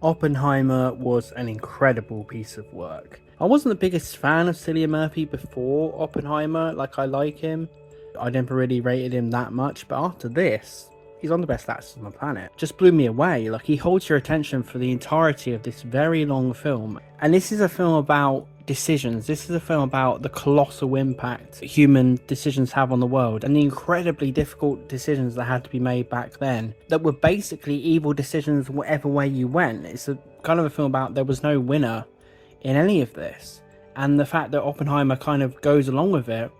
Oppenheimer was an incredible piece of work. I wasn't the biggest fan of Cillian Murphy before Oppenheimer, I like him. I never really rated him that much, but after this, he's one of the best actors on the planet. Just blew me away. He holds your attention for the entirety of this very long film. And this is a film about decisions. This is a film about the colossal impact human decisions have on the world and the incredibly difficult decisions that had to be made back then that were basically evil decisions whatever way you went. It's a kind of a film about there was no winner in any of this. And the fact that Oppenheimer kind of goes along with it,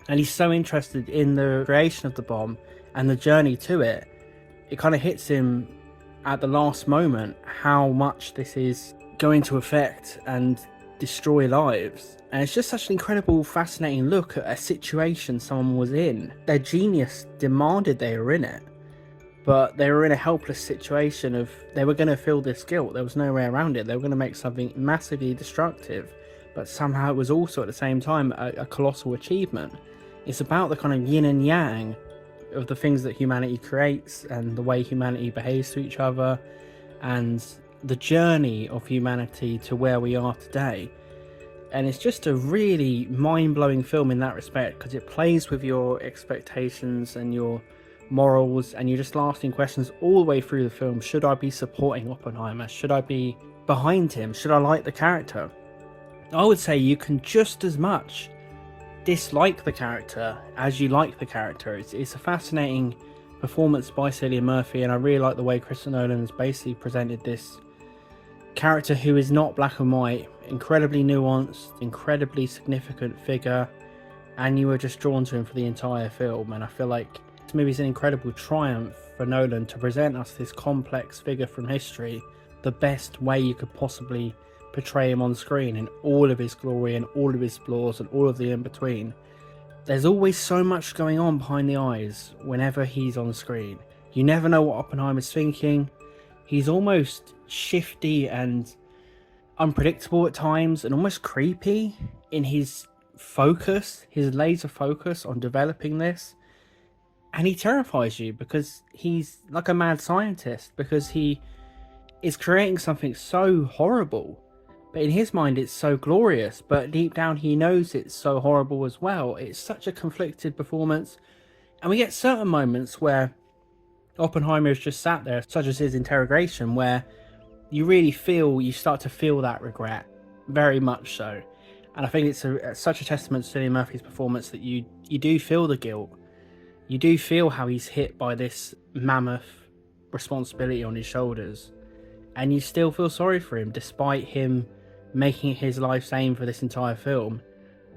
and he's so interested in the creation of the bomb and the journey to it, it kind of hits him at the last moment how much this is going to affect and destroy lives. And it's just such an incredible, fascinating look at a situation someone was in. Their genius demanded they were in it, but they were in a helpless situation of they were going to feel this guilt. There was no way around it. They were going to make something massively destructive, but somehow it was also at the same time a colossal achievement. It's about the kind of yin and yang of the things that humanity creates and the way humanity behaves to each other and the journey of humanity to where we are today. And it's just a really mind-blowing film in that respect, because it plays with your expectations and your morals, and you're just asking questions all the way through the film. Should I be supporting Oppenheimer? Should I be behind him? Should I like the character? I would say you can just as much dislike the character as you like the character. It's a fascinating performance by Cillian Murphy, and I really like the way Christopher Nolan has basically presented this character who is not black and white, incredibly nuanced, incredibly significant figure, and you were just drawn to him for the entire film. And I feel like this movie is an incredible triumph for Nolan to present us this complex figure from history the best way you could possibly portray him on screen in all of his glory and all of his flaws and all of the in-between. There's always so much going on behind the eyes whenever he's on screen. You never know what Oppenheimer's thinking. He's almost shifty and unpredictable at times and almost creepy in his focus, his laser focus on developing this. And he terrifies you because he's like a mad scientist, because he is creating something so horrible. But in his mind, it's so glorious. But deep down, he knows it's so horrible as well. It's such a conflicted performance. And we get certain moments where Oppenheimer is just sat there, such as his interrogation, where you start to feel that regret, very much so. And I think it's such a testament to Cillian Murphy's performance that you do feel the guilt. You do feel how he's hit by this mammoth responsibility on his shoulders. And you still feel sorry for him, despite him making it his life's aim for this entire film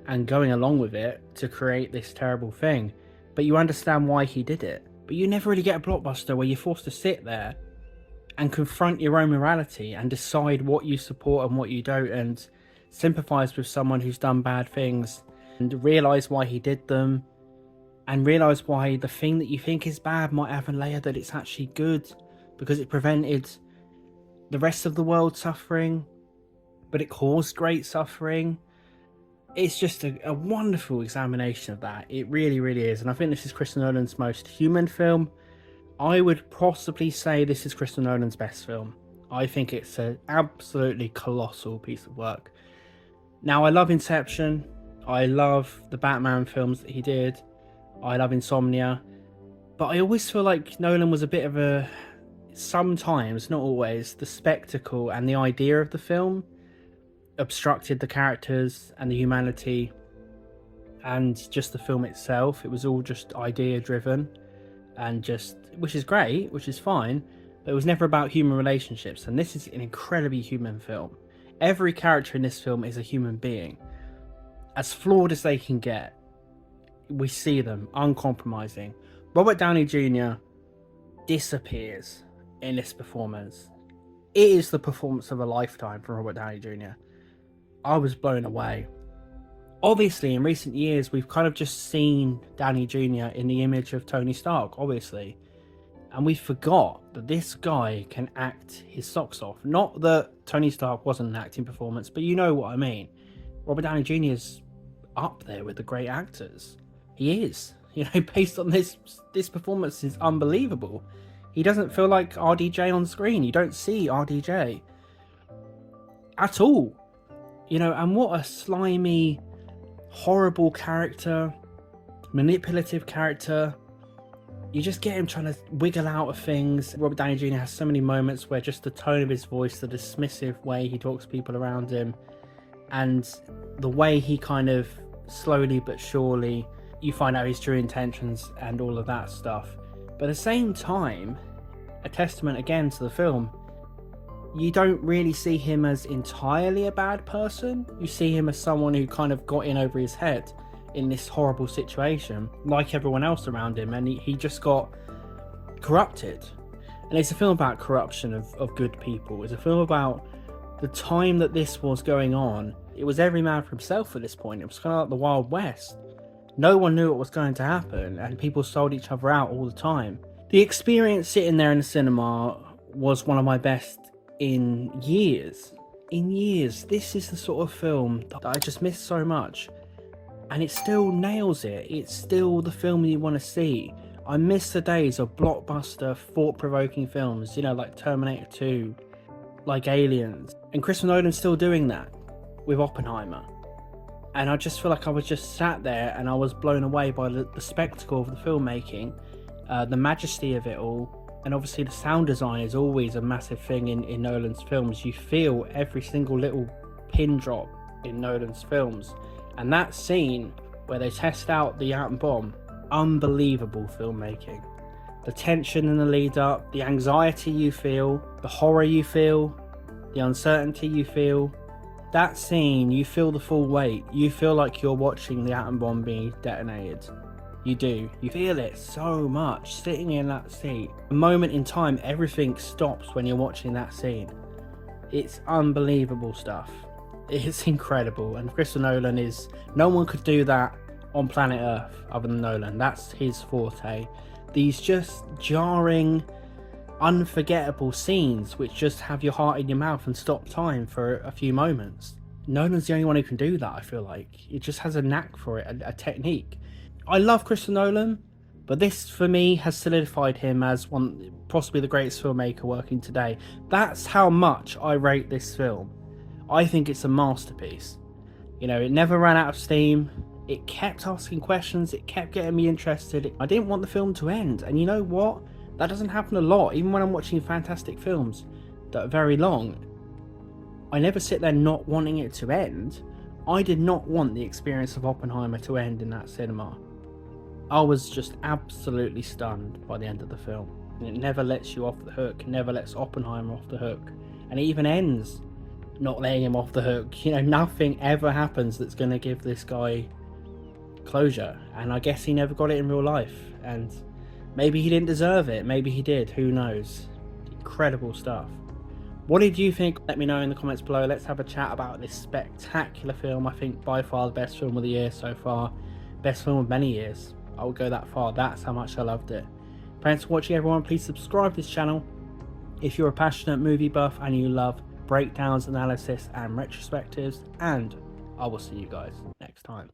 and going along with it to create this terrible thing. But you understand why he did it. But you never really get a blockbuster where you're forced to sit there and confront your own morality and decide what you support and what you don't, and sympathize with someone who's done bad things and realize why he did them, and realize why the thing that you think is bad might have a layer that it's actually good because it prevented the rest of the world suffering, but it caused great suffering. It's just a wonderful examination of that. It really, really is. And I think this is Christopher Nolan's most human film. I would possibly say this is Christopher Nolan's best film. I think it's an absolutely colossal piece of work. Now, I love Inception. I love the Batman films that he did. I love Insomnia. But I always feel like Nolan was a bit of a, sometimes, not always, the spectacle and the idea of the film obstructed the characters and the humanity and just the film itself. It was all just idea driven and just, which is great, which is fine, but it was never about human relationships. And this is an incredibly human film. Every character in this film is a human being, as flawed as they can get. We see them uncompromising. Robert Downey Jr. disappears in this performance. It is the performance of a lifetime from Robert Downey Jr. I was blown away. Obviously, in recent years, we've kind of just seen Downey Jr. in the image of Tony Stark, obviously. And we forgot that this guy can act his socks off. Not that Tony Stark wasn't an acting performance, but you know what I mean. Robert Downey Jr. is up there with the great actors. He is. Based on this performance is unbelievable. He doesn't feel like RDJ on screen. You don't see RDJ at all. You know, and what a slimy, horrible character, manipulative character. You just get him trying to wiggle out of things. Robert Downey Jr. has so many moments where just the tone of his voice, the dismissive way he talks to people around him, and the way he kind of slowly but surely, you find out his true intentions and all of that stuff. But at the same time, a testament again to the film, you don't really see him as entirely a bad person. You see him as someone who kind of got in over his head in this horrible situation, like everyone else around him, and he just got corrupted. And it's a film about corruption of good people. It's a film about the time that this was going on. It was every man for himself at this point. It was kind of like the Wild West. No one knew what was going to happen, and people sold each other out all the time. The experience sitting there in the cinema was one of my best in years. This is the sort of film that I just miss so much, and it still nails it. It's still the film you want to see. I miss the days of blockbuster, thought-provoking films, you know, like Terminator 2, like Aliens, and Christopher Nolan's still doing that with Oppenheimer. And I just feel like I was just sat there and I was blown away by the spectacle of the filmmaking, the majesty of it all. And obviously the sound design is always a massive thing in Nolan's films. You feel every single little pin drop in Nolan's films. And that scene where they test out the atom bomb, unbelievable filmmaking. The tension in the lead up, the anxiety you feel, the horror you feel, the uncertainty you feel. That scene, you feel the full weight. You feel like you're watching the atom bomb being detonated. You do. You feel it so much sitting in that seat. A moment in time, everything stops when you're watching that scene. It's unbelievable stuff. It's incredible. And Christopher Nolan is... no one could do that on planet Earth other than Nolan. That's his forte. These just jarring, unforgettable scenes which just have your heart in your mouth and stop time for a few moments. Nolan's the only one who can do that, I feel like. He just has a knack for it, a technique. I love Christopher Nolan, but this for me has solidified him as possibly the greatest filmmaker working today. That's how much I rate this film. I think it's a masterpiece. You know, it never ran out of steam. It kept asking questions. It kept getting me interested. I didn't want the film to end. And you know what? That doesn't happen a lot. Even when I'm watching fantastic films that are very long, I never sit there not wanting it to end. I did not want the experience of Oppenheimer to end in that cinema. I was just absolutely stunned by the end of the film. And it never lets you off the hook, never lets Oppenheimer off the hook. And it even ends not letting him off the hook. You know, nothing ever happens that's going to give this guy closure. And I guess he never got it in real life. And maybe he didn't deserve it. Maybe he did. Who knows? Incredible stuff. What did you think? Let me know in the comments below. Let's have a chat about this spectacular film. I think by far the best film of the year so far. Best film of many years. I would go that far. That's how much I loved it. Thanks for watching, everyone. Please subscribe to this channel if you're a passionate movie buff and you love breakdowns, analysis and retrospectives. And I will see you guys next time.